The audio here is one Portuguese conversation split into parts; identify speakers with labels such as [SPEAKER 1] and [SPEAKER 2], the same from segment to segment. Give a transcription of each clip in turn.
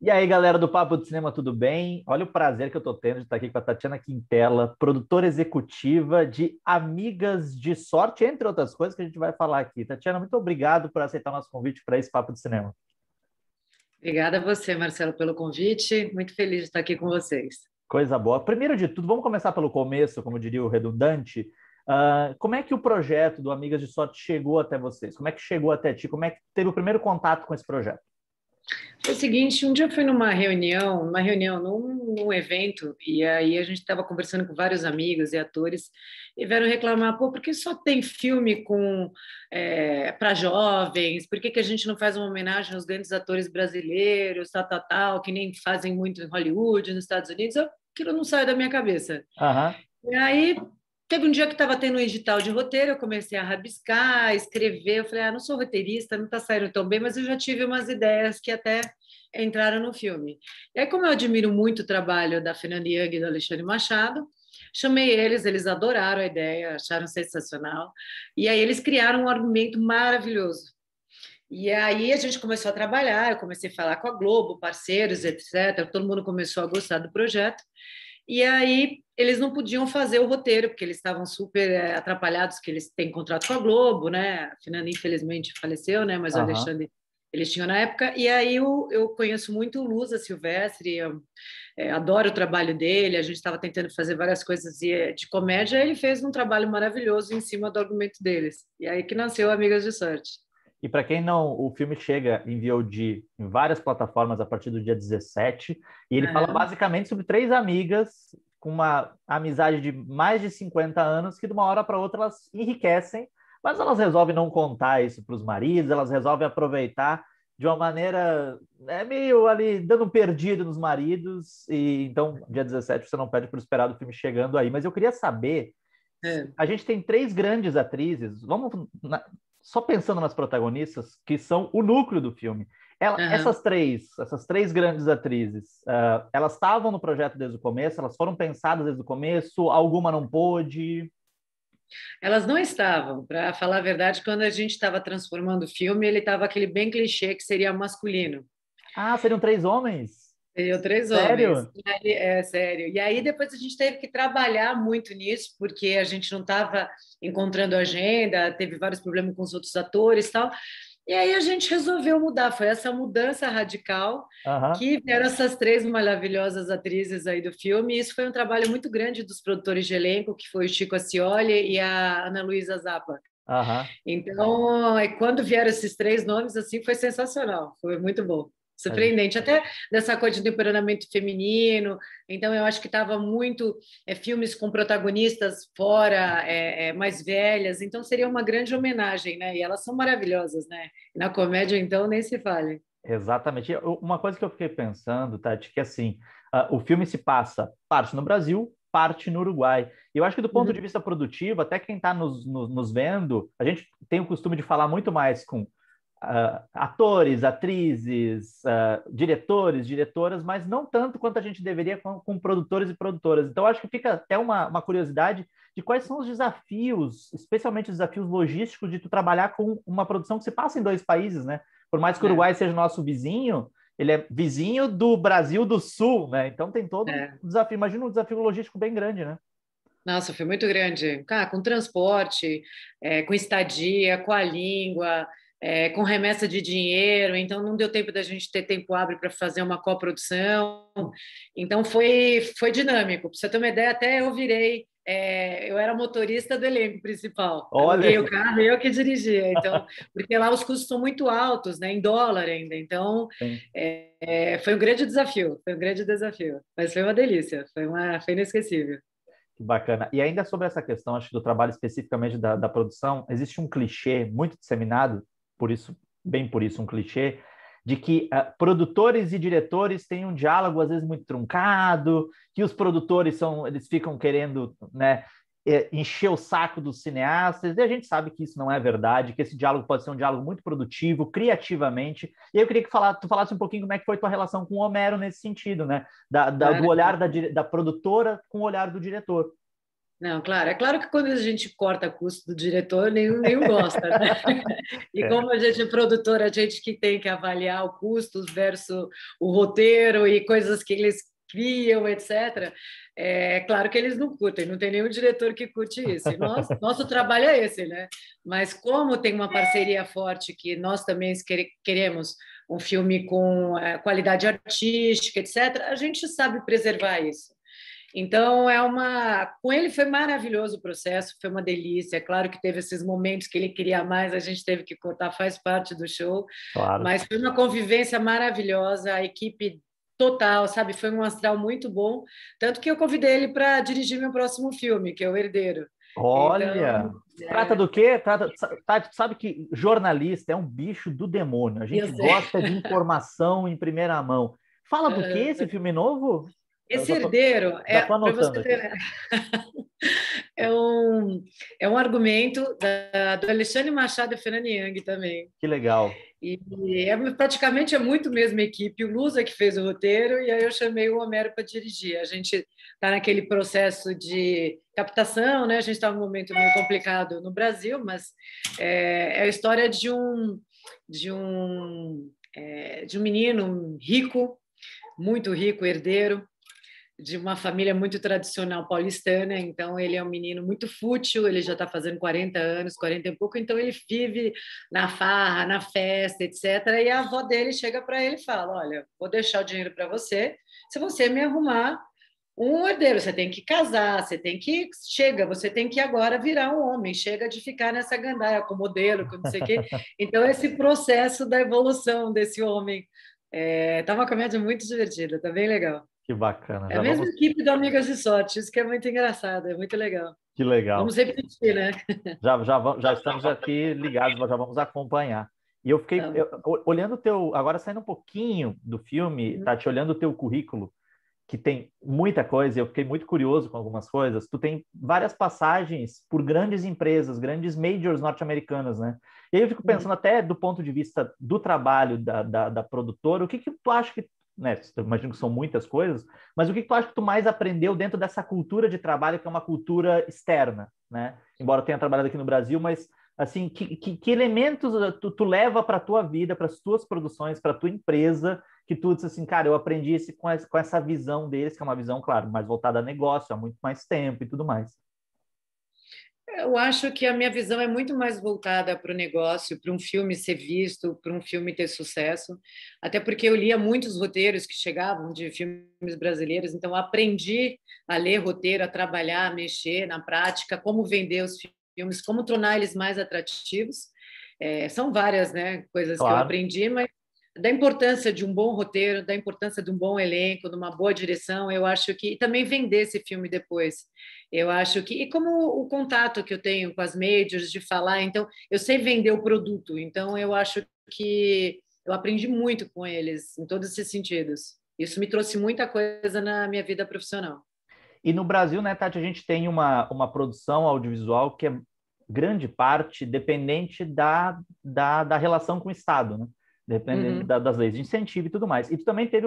[SPEAKER 1] E aí, galera do Papo de Cinema, tudo bem? Olha o prazer que eu estou tendo de estar aqui com a Tatiana Quintela, produtora executiva de Amigas de Sorte, entre outras coisas que a gente vai falar aqui. Tatiana, muito obrigado por aceitar o nosso convite para esse Papo de Cinema.
[SPEAKER 2] Obrigada a você, Marcelo, pelo convite. Muito feliz de estar aqui com vocês.
[SPEAKER 1] Coisa boa. Primeiro de tudo, vamos começar pelo começo, como diria o redundante. Como é que o projeto do Amigas de Sorte chegou até vocês? Como é que chegou até ti? Como é que teve o primeiro contato com esse projeto?
[SPEAKER 2] Foi o seguinte, um dia eu fui numa reunião, num evento, e aí a gente estava conversando com vários amigos e atores, e vieram reclamar, pô, por que só tem filme com para jovens? Por que que a gente não faz uma homenagem aos grandes atores brasileiros, tal, que nem fazem muito em Hollywood, nos Estados Unidos? Aquilo não sai da minha cabeça.
[SPEAKER 1] Aham.
[SPEAKER 2] E aí teve um dia que estava tendo um edital de roteiro, eu comecei a rabiscar, escrever, eu falei, não sou roteirista, não está saindo tão bem, mas eu já tive umas ideias que até entraram no filme. E aí, como eu admiro muito o trabalho da Fernanda Young e do Alexandre Machado, chamei eles adoraram a ideia, acharam sensacional, e aí eles criaram um argumento maravilhoso. E aí a gente começou a trabalhar, eu comecei a falar com a Globo, parceiros, etc. Todo mundo começou a gostar do projeto. E aí eles não podiam fazer o roteiro, porque eles estavam super atrapalhados, que eles têm contrato com a Globo, né? A Fernanda, infelizmente, faleceu, né? Mas o
[SPEAKER 1] Aham.
[SPEAKER 2] Alexandre, eles tinham na época. E aí eu conheço muito o Lusa Silvestre, eu, adoro o trabalho dele, a gente estava tentando fazer várias coisas de comédia, ele fez um trabalho maravilhoso em cima do argumento deles. E aí que nasceu Amigas de Sorte.
[SPEAKER 1] E para quem não, o filme chega em VOD em várias plataformas a partir do dia 17, e ele fala
[SPEAKER 2] Aham.
[SPEAKER 1] basicamente sobre três amigas com uma amizade de mais de 50 anos que de uma hora para outra elas enriquecem, mas elas resolvem não contar isso para os maridos, elas resolvem aproveitar de uma maneira meio ali dando um perdido nos maridos, e então dia 17 você não pede por esperar do filme chegando aí. Mas eu queria saber,
[SPEAKER 2] É.
[SPEAKER 1] a gente tem três grandes atrizes, só pensando nas protagonistas, que são o núcleo do filme.
[SPEAKER 2] Aham.
[SPEAKER 1] Essas três grandes atrizes, elas estavam no projeto desde o começo, elas foram pensadas desde o começo, alguma não pôde.
[SPEAKER 2] Elas não estavam, para falar a verdade, quando a gente estava transformando o filme, ele estava aquele bem clichê que seria masculino.
[SPEAKER 1] Ah, seriam três homens?
[SPEAKER 2] Seriam três homens.
[SPEAKER 1] Sério?
[SPEAKER 2] E aí, é sério. E aí depois a gente teve que trabalhar muito nisso, porque a gente não estava encontrando agenda, teve vários problemas com os outros atores e tal. E aí a gente resolveu mudar. Foi essa mudança radical
[SPEAKER 1] Aham,
[SPEAKER 2] que vieram essas três maravilhosas atrizes aí do filme. E isso foi um trabalho muito grande dos produtores de elenco, que foi o Chico Ascioli e a Ana Luísa Zappa.
[SPEAKER 1] aham.
[SPEAKER 2] Então, quando vieram esses três nomes, assim, foi sensacional, foi muito bom,
[SPEAKER 1] A gente-
[SPEAKER 2] surpreendente, até dessa coisa de temperamento feminino. Então, eu acho que estava muito filmes com protagonistas fora, mais velhas, então seria uma grande homenagem, né? E elas são maravilhosas, né? Na comédia, então, nem se fale.
[SPEAKER 1] Exatamente. Uma coisa que eu fiquei pensando, Tati, que assim, o filme se passa parte no Brasil, parte no Uruguai. E eu acho que do ponto de
[SPEAKER 2] Uhum.
[SPEAKER 1] vista produtivo, até quem está nos vendo, a gente tem o costume de falar muito mais com atores, atrizes, diretores, diretoras, mas não tanto quanto a gente deveria com produtores e produtoras. Então, acho que fica até uma curiosidade de quais são os desafios, especialmente os desafios logísticos de tu trabalhar com uma produção que se passa em dois países, né? Por mais que o
[SPEAKER 2] É,
[SPEAKER 1] Uruguai seja nosso vizinho, ele é vizinho do Brasil do Sul, né? Então tem todo um
[SPEAKER 2] é.
[SPEAKER 1] desafio. Imagina um desafio logístico bem grande, né?
[SPEAKER 2] Nossa, foi muito grande. Com transporte, com estadia, com a língua, com remessa de dinheiro. Então, não deu tempo da gente ter tempo hábil para fazer uma coprodução. Então, foi dinâmico. Para você ter uma ideia, até eu virei. Eu era motorista do elenco principal.
[SPEAKER 1] Olha,
[SPEAKER 2] Aluguei o carro e eu que dirigia. Então, porque lá os custos são muito altos, né, em dólar ainda. Então,
[SPEAKER 1] sim,
[SPEAKER 2] foi um grande desafio. Foi um grande desafio. Mas foi uma delícia. Foi inesquecível.
[SPEAKER 1] que bacana. E ainda sobre essa questão, acho que do trabalho especificamente da produção, existe um clichê muito disseminado, por isso, bem por isso, um clichê, de que produtores e diretores têm um diálogo às vezes muito truncado, que os produtores eles ficam querendo, né, encher o saco dos cineastas, e a gente sabe que isso não é verdade, que esse diálogo pode ser um diálogo muito produtivo, criativamente. E aí eu queria que tu falasse um pouquinho como é que foi tua relação com o Homero nesse sentido, né? Do
[SPEAKER 2] Claro.
[SPEAKER 1] olhar da produtora com o olhar do diretor.
[SPEAKER 2] Não, claro, é claro que quando a gente corta custo do diretor, nenhum gosta, né? E
[SPEAKER 1] É.
[SPEAKER 2] como a gente é produtor, a gente que tem que avaliar o custos versus o roteiro e coisas que eles criam, etc. É claro que eles não curtem, não tem nenhum diretor que curte isso. E nosso trabalho é esse, né? Mas como tem uma parceria forte que nós também queremos um filme com qualidade artística, etc., a gente sabe preservar isso. Então, com ele foi maravilhoso o processo, foi uma delícia. É claro que teve esses momentos que ele queria mais, a gente teve que cortar, faz parte do show,
[SPEAKER 1] Claro.
[SPEAKER 2] mas foi uma convivência maravilhosa, a equipe total, sabe? Foi um astral muito bom, tanto que eu convidei ele para dirigir meu próximo filme, que é O Herdeiro.
[SPEAKER 1] Olha,
[SPEAKER 2] Então,
[SPEAKER 1] trata do quê? Tati, sabe que jornalista é um bicho do demônio. A
[SPEAKER 2] eu
[SPEAKER 1] gente
[SPEAKER 2] sei.
[SPEAKER 1] gosta de informação em primeira mão. Fala do quê esse filme novo? Eu
[SPEAKER 2] Esse herdeiro
[SPEAKER 1] já
[SPEAKER 2] é
[SPEAKER 1] tô
[SPEAKER 2] para você
[SPEAKER 1] anotando aqui.
[SPEAKER 2] ter. É um, é um argumento do Alexandre Machado e Fernando Young também.
[SPEAKER 1] Que legal.
[SPEAKER 2] E praticamente é muito mesma equipe. O Lusa que fez o roteiro e aí eu chamei o Homero para dirigir. A gente está naquele processo de captação, né? A gente está num momento meio complicado no Brasil, mas é a história de um de um menino rico, muito rico, herdeiro, de uma família muito tradicional paulistana, então ele é um menino muito fútil, ele já está fazendo 40 anos, 40 e pouco, então ele vive na farra, na festa, etc. E a avó dele chega para ele e fala: Olha, vou deixar o dinheiro para você, se você me arrumar um herdeiro, você tem que casar, você tem que agora virar um homem, chega de ficar nessa gandaia com modelo, com não sei o quê. Então, esse processo da evolução desse homem tá uma comédia muito divertida, tá bem legal.
[SPEAKER 1] Que bacana.
[SPEAKER 2] É a
[SPEAKER 1] Já
[SPEAKER 2] mesma
[SPEAKER 1] vamos.
[SPEAKER 2] equipe do Amigas de Sorte, isso que é muito engraçado, é muito legal.
[SPEAKER 1] Que legal.
[SPEAKER 2] Vamos repetir, né?
[SPEAKER 1] Já estamos aqui ligados, já vamos acompanhar. E eu fiquei
[SPEAKER 2] Tá bom.
[SPEAKER 1] olhando o teu, agora saindo um pouquinho do filme, tá te olhando o teu currículo, que tem muita coisa, eu fiquei muito curioso com algumas coisas. Tu tem várias passagens por grandes empresas, grandes majors norte-americanas, né? E aí eu fico pensando até do ponto de vista do trabalho da produtora, o que que tu acha que, né, eu imagino que são muitas coisas, mas o que que tu acha que tu mais aprendeu dentro dessa cultura de trabalho, que é uma cultura externa, né? Embora eu tenha trabalhado aqui no Brasil, mas assim, que elementos tu leva para a tua vida, para as tuas produções, para a tua empresa, que tu disse assim, cara, eu aprendi isso com essa visão deles, que é uma visão, claro, mais voltada a negócio, há muito mais tempo e tudo mais.
[SPEAKER 2] Eu acho que a minha visão é muito mais voltada para o negócio, para um filme ser visto, para um filme ter sucesso. Até porque eu lia muitos roteiros que chegavam de filmes brasileiros, então eu aprendi a ler roteiro, a trabalhar, a mexer na prática, como vender os filmes, como tornar eles mais atrativos. São várias, né, coisas que eu
[SPEAKER 1] Claro.
[SPEAKER 2] aprendi, mas da importância de um bom roteiro, da importância de um bom elenco, de uma boa direção, eu acho que e também vender esse filme depois. Eu acho que e como o contato que eu tenho com as majors de falar, então eu sei vender o produto, então eu acho que eu aprendi muito com eles em todos esses sentidos. Isso me trouxe muita coisa na minha vida profissional.
[SPEAKER 1] E no Brasil, né, Tati, a gente tem uma produção audiovisual que é grande parte dependente da relação com o Estado, né? Dependente
[SPEAKER 2] Uhum.
[SPEAKER 1] das leis de incentivo e tudo mais. E tu também teve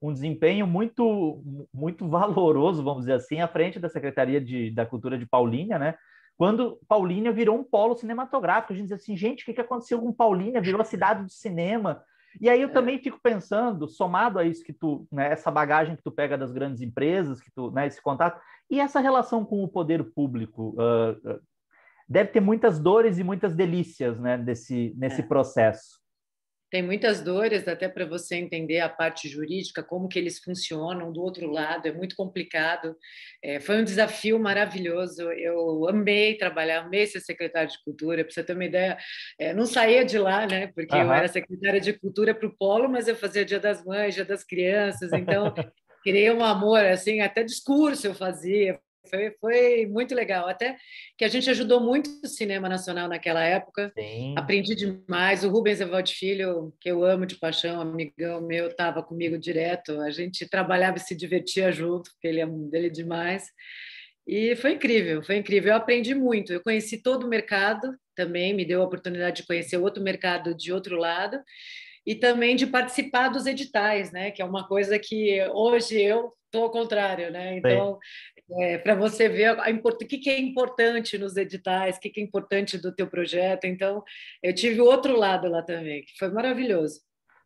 [SPEAKER 1] um desempenho muito valoroso, vamos dizer assim, à frente da Secretaria da Cultura de Paulínia, né? Quando Paulínia virou um polo cinematográfico, a gente diz assim, gente, o que aconteceu com Paulínia? Virou a cidade do cinema. E aí eu também fico pensando, somado a isso que tu, né, essa bagagem que tu pega das grandes empresas, que tu, né, esse contato, e essa relação com o poder público, deve ter muitas dores e muitas delícias, né, nesse
[SPEAKER 2] É.
[SPEAKER 1] processo.
[SPEAKER 2] Tem muitas dores até para você entender a parte jurídica, como que eles funcionam do outro lado, é muito complicado. Foi um desafio maravilhoso, eu amei trabalhar, amei ser secretária de Cultura, para você ter uma ideia, não saía de lá, né? Porque eu era
[SPEAKER 1] Aham.
[SPEAKER 2] secretária de Cultura para o Polo, mas eu fazia Dia das Mães, Dia das Crianças, então criei um amor, assim, até discurso eu fazia, foi muito legal. Até que a gente ajudou muito o cinema nacional naquela época.
[SPEAKER 1] Sim.
[SPEAKER 2] Aprendi demais. O Rubens Evaldo Filho, que eu amo de paixão, amigão meu, estava comigo direto. A gente trabalhava e se divertia junto, porque ele é dele demais. E foi incrível, foi incrível. Eu aprendi muito. Eu conheci todo o mercado também, me deu a oportunidade de conhecer outro mercado de outro lado e também de participar dos editais, né? Que é uma coisa que hoje eu estou ao contrário, né?
[SPEAKER 1] Sim.
[SPEAKER 2] Então Para você ver o que é importante nos editais, o que é importante do teu projeto. Então, eu tive o outro lado lá também, que foi maravilhoso.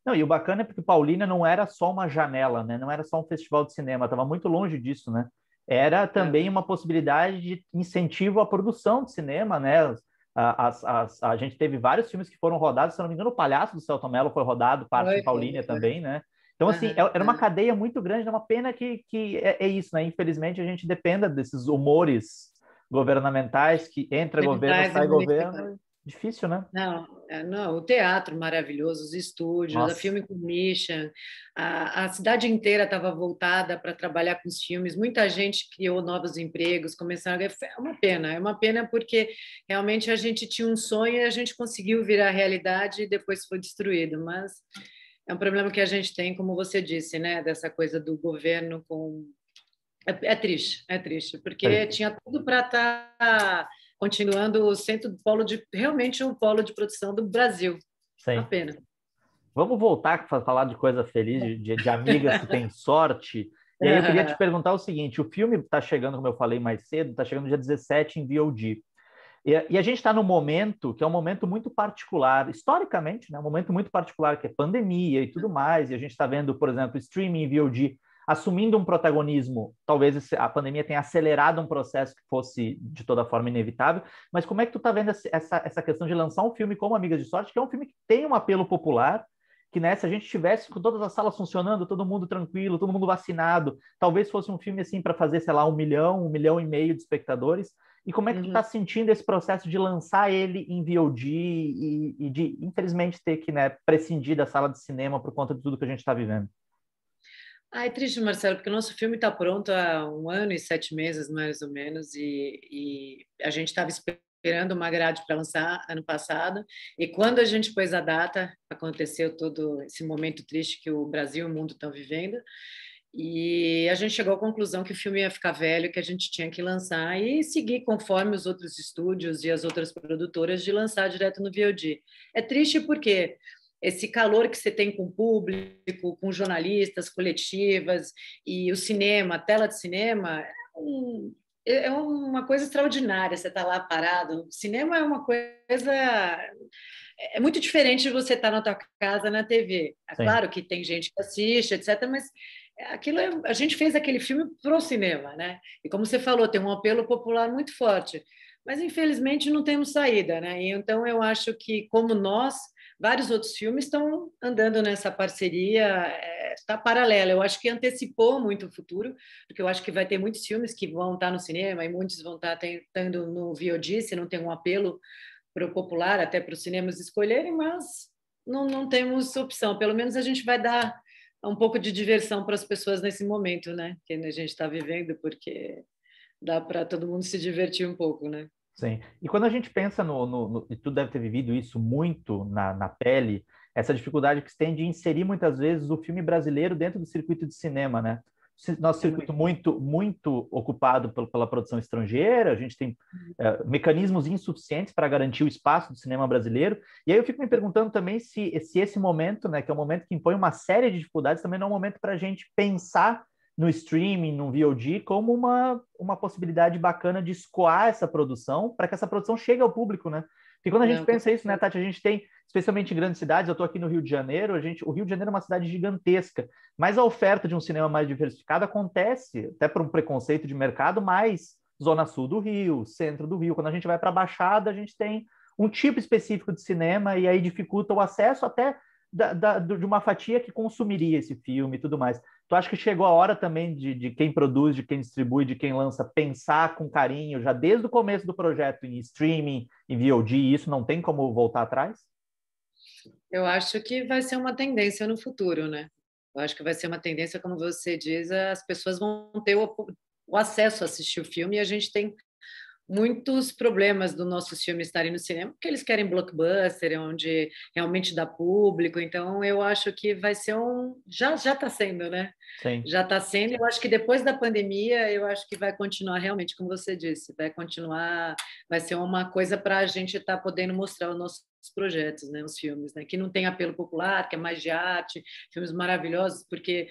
[SPEAKER 1] Não, e o bacana é porque Paulínia não era só uma janela, né? Não era só um festival de cinema, estava muito longe disso, né? Era também uma possibilidade de incentivo à produção de cinema, né? A gente teve vários filmes que foram rodados, se não me engano, o Palhaço do Celton Mello foi rodado, parte em Paulínia
[SPEAKER 2] Foi.
[SPEAKER 1] também, né? Então, assim, era uma cadeia muito grande, é uma pena que é isso, né? Infelizmente, a gente dependa desses humores governamentais que entra governo,
[SPEAKER 2] Editais e
[SPEAKER 1] sai
[SPEAKER 2] municipais.
[SPEAKER 1] governo, difícil, né?
[SPEAKER 2] Não, o teatro maravilhoso, os estúdios, a
[SPEAKER 1] Nossa,
[SPEAKER 2] Film Commission, a cidade inteira estava voltada para trabalhar com os filmes, muita gente criou novos empregos, começaram a... é uma pena porque realmente a gente tinha um sonho e a gente conseguiu virar realidade e depois foi destruído, mas é um problema que a gente tem, como você disse, né, dessa coisa do governo com... é triste, porque
[SPEAKER 1] triste.
[SPEAKER 2] tinha tudo para estar continuando sendo realmente um polo de produção do Brasil. Uma
[SPEAKER 1] Sim.
[SPEAKER 2] pena.
[SPEAKER 1] Vamos voltar a falar de coisa feliz, de amigas que têm sorte. E aí eu queria te perguntar o seguinte: o filme está chegando, como eu falei mais cedo, está chegando dia 17 em VOD. E a gente está num momento que é um momento muito particular, historicamente, né? Um momento muito particular, que é pandemia e tudo mais. E a gente está vendo, por exemplo, streaming VOD assumindo um protagonismo. Talvez a pandemia tenha acelerado um processo que fosse, de toda forma, inevitável. Mas como é que tu está vendo essa questão de lançar um filme como Amigas de Sorte, que é um filme que tem um apelo popular, que, né, se a gente tivesse com todas as salas funcionando, todo mundo tranquilo, todo mundo vacinado, talvez fosse um filme assim para fazer, sei lá, 1,5 milhão de espectadores. E como é que tu está
[SPEAKER 2] Uhum.
[SPEAKER 1] sentindo esse processo de lançar ele em VOD e de, infelizmente, ter que, né, prescindir da sala de cinema por conta de tudo que a gente está vivendo?
[SPEAKER 2] É triste, Marcelo, porque o nosso filme está pronto há 1 ano e 7 meses, mais ou menos, e a gente estava esperando uma grade para lançar ano passado, e quando a gente pôs a data, aconteceu todo esse momento triste que o Brasil e o mundo estão vivendo, e a gente chegou à conclusão que o filme ia ficar velho, que a gente tinha que lançar e seguir conforme os outros estúdios e as outras produtoras de lançar direto no VOD. É triste porque esse calor que você tem com o público, com jornalistas, coletivas e o cinema, a tela de cinema, é uma coisa extraordinária. Você está lá parado. O cinema é uma coisa é muito diferente de você estar na tua casa na TV. É
[SPEAKER 1] Sim,
[SPEAKER 2] claro que tem gente que assiste, etc., mas a gente fez aquele filme pro cinema, né? E como você falou, tem um apelo popular muito forte. Mas infelizmente não temos saída, né? E então eu acho que como nós, vários outros filmes estão andando nessa parceria, está paralela. Eu acho que antecipou muito o futuro, porque eu acho que vai ter muitos filmes que vão estar no cinema e muitos vão estar tendo no VOD, se não tem um apelo para o popular, até para os cinemas escolherem, mas não temos opção. Pelo menos a gente vai dar um pouco de diversão para as pessoas nesse momento, né? Que a gente está vivendo, porque dá para todo mundo se divertir um pouco, né?
[SPEAKER 1] sim. E quando a gente pensa e tu deve ter vivido isso muito na pele, essa dificuldade que se tem de inserir muitas vezes o filme brasileiro dentro do circuito de cinema, né? Nosso
[SPEAKER 2] É
[SPEAKER 1] circuito
[SPEAKER 2] muito.
[SPEAKER 1] muito ocupado pela produção estrangeira, a gente tem mecanismos insuficientes para garantir o espaço do cinema brasileiro. E aí eu fico me perguntando também se esse momento, né, que é um momento que impõe uma série de dificuldades, também não é um momento para a gente pensar no streaming, no VOD, como uma possibilidade bacana de escoar essa produção para que essa produção chegue ao público, né? Porque quando a gente
[SPEAKER 2] Não, com
[SPEAKER 1] pensa isso, né,
[SPEAKER 2] certeza.
[SPEAKER 1] Tati, a gente tem, especialmente em grandes cidades, eu estou aqui no Rio de Janeiro, o Rio de Janeiro é uma cidade gigantesca, mas a oferta de um cinema mais diversificado acontece, até por um preconceito de mercado, mais zona sul do Rio, centro do Rio. Quando a gente vai para a Baixada, a gente tem um tipo específico de cinema e aí dificulta o acesso até de uma fatia que consumiria esse filme e tudo mais. Tu acha que chegou a hora também de quem produz, de quem distribui, de quem lança, pensar com carinho, já desde o começo do projeto, em streaming, em VOD, e isso não tem como voltar atrás?
[SPEAKER 2] Eu acho que vai ser uma tendência no futuro, né? Eu acho que vai ser uma tendência, como você diz, as pessoas vão ter o acesso a assistir o filme e a gente tem muitos problemas do nosso filme estarem no cinema, porque eles querem blockbuster, onde realmente dá público. Então, eu acho que vai ser já está sendo, né?
[SPEAKER 1] Sim.
[SPEAKER 2] Já está sendo. Eu acho que depois da pandemia, eu acho que vai continuar realmente, como você disse, vai continuar, vai ser uma coisa para a gente estar podendo mostrar o nosso projetos, né? Os filmes, né? Que não tem apelo popular, que é mais de arte, filmes maravilhosos, porque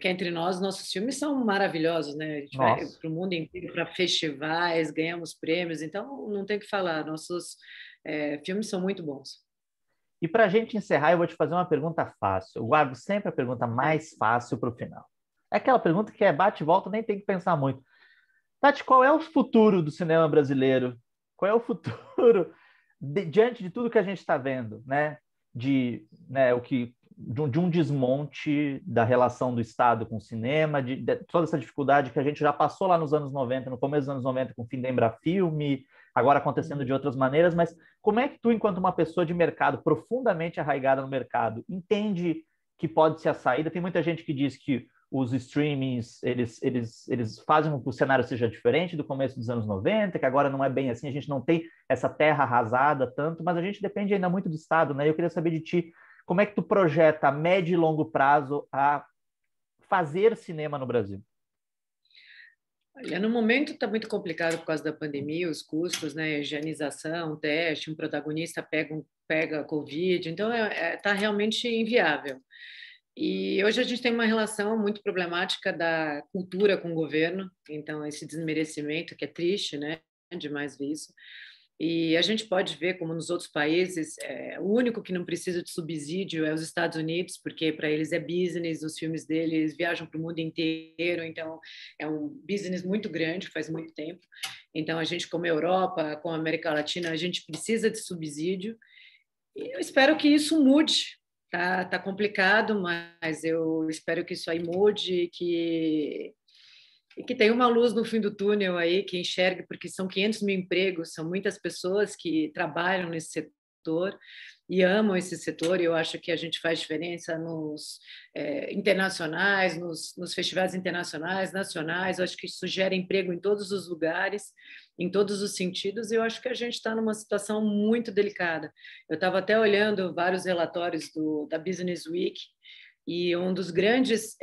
[SPEAKER 2] que entre nós, nossos filmes são maravilhosos, né? A gente vai
[SPEAKER 1] Nossa.
[SPEAKER 2] para o mundo inteiro, para festivais, ganhamos prêmios, então não tem o que falar, nossos filmes são muito bons.
[SPEAKER 1] E para a gente encerrar, eu vou te fazer uma pergunta fácil. Eu guardo sempre a pergunta mais fácil para o final. É aquela pergunta que é bate e volta, nem tem que pensar muito. Tati, qual é o futuro do cinema brasileiro? Qual é o futuro diante de tudo que a gente está vendo, né? De um desmonte da relação do Estado com o cinema, de toda essa dificuldade que a gente já passou lá nos anos 90, no começo dos anos 90, com o fim da Embrafilme, agora acontecendo de outras maneiras, mas como é que tu, enquanto uma pessoa de mercado, profundamente arraigada no mercado, entende que pode ser a saída? Tem muita gente que diz que os streamings, eles fazem com que o cenário seja diferente do começo dos anos 90, que agora não é bem assim, a gente não tem essa terra arrasada tanto, mas a gente depende ainda muito do Estado, né? Eu queria saber de ti, como é que tu projeta a médio e longo prazo a fazer cinema no Brasil?
[SPEAKER 2] Olha, no momento está muito complicado por causa da pandemia, os custos, né, higienização, teste, um protagonista pega Covid, então está realmente inviável. E hoje a gente tem uma relação muito problemática da cultura com o governo, então esse desmerecimento que é triste, né, demais ver isso. E a gente pode ver como nos outros países, o único que não precisa de subsídio é os Estados Unidos, porque para eles é business, os filmes deles viajam para o mundo inteiro, então é um business muito grande, faz muito tempo. Então a gente, como Europa, como América Latina, a gente precisa de subsídio. E eu espero que isso mude. Tá complicado, mas eu espero que isso aí mude, e que tenha uma luz no fim do túnel aí, que enxergue, porque são 500 mil empregos, são muitas pessoas que trabalham nesse setor e amam esse setor, e eu acho que a gente faz diferença nos internacionais, nos festivais internacionais, nacionais, eu acho que isso gera emprego em todos os lugares, em todos os sentidos, e eu acho que a gente está numa situação muito delicada. Eu estava até olhando vários relatórios da Business Week, e um dos grandes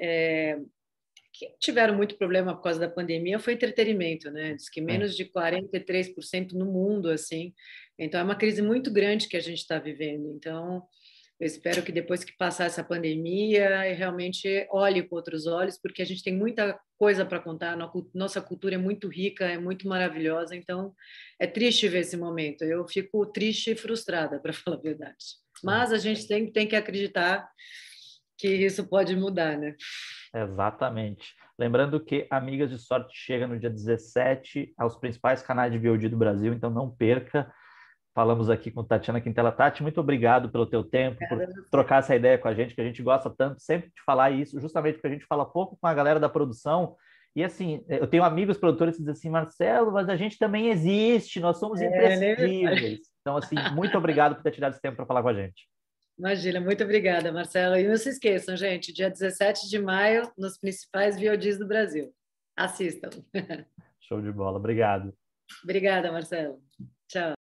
[SPEAKER 2] que tiveram muito problema por causa da pandemia foi entretenimento, né? Diz que
[SPEAKER 1] Sim.
[SPEAKER 2] menos de 43% no mundo, assim. Então, é uma crise muito grande que a gente está vivendo. Então, eu espero que depois que passar essa pandemia, realmente olhe com outros olhos, porque a gente tem muita coisa para contar, nossa cultura é muito rica, é muito maravilhosa, então é triste ver esse momento. Eu fico triste e frustrada, para falar a verdade. Mas a gente tem que acreditar que isso pode mudar, né?
[SPEAKER 1] Exatamente. Lembrando que Amigas de Sorte chega no dia 17 aos principais canais de VOD do Brasil, então não perca. Falamos aqui com Tatiana Quintela. Tati, muito obrigado pelo teu tempo, por trocar essa ideia com a gente, que a gente gosta tanto sempre de falar isso, justamente porque a gente fala pouco com a galera da produção. E assim, eu tenho amigos produtores que dizem assim, Marcelo, mas a gente também existe, nós somos
[SPEAKER 2] Né?
[SPEAKER 1] imprescindíveis. Então, assim, muito obrigado por ter tirado esse tempo para falar com a gente.
[SPEAKER 2] Imagina, muito obrigada, Marcelo. E não se esqueçam, gente, dia 17 de maio, nos principais VODs do Brasil. Assistam.
[SPEAKER 1] Show de bola, obrigado.
[SPEAKER 2] Obrigada, Marcelo. Tchau.